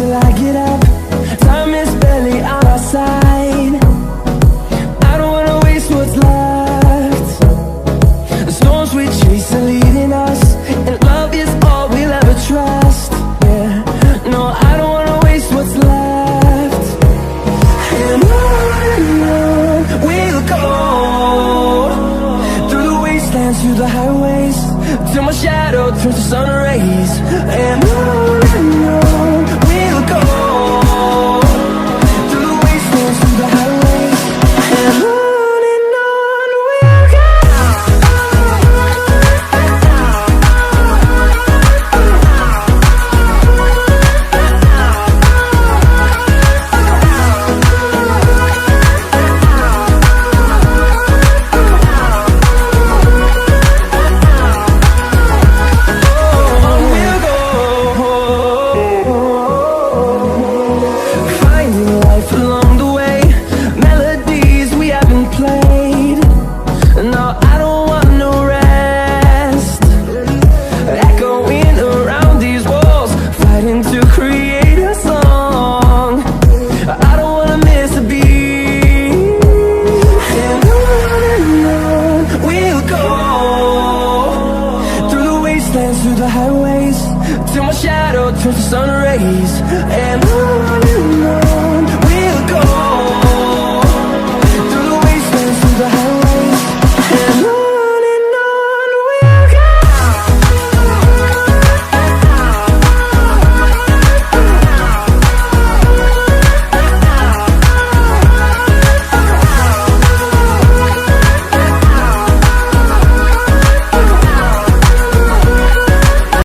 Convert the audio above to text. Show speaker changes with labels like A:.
A: till I get up. Time is barely on our side. I don't wanna waste what's left. The storms we chase are leading us, and love is all we'll ever trust. Yeah, no, I don't wanna waste what's left. And on we'll go, through the wastelands, through the highways, till my shadow turns to sun rays. And on we'll go, through the wastelands, through the highways, and on we'll go. Through the highways, till my shadow turns to sun rays. And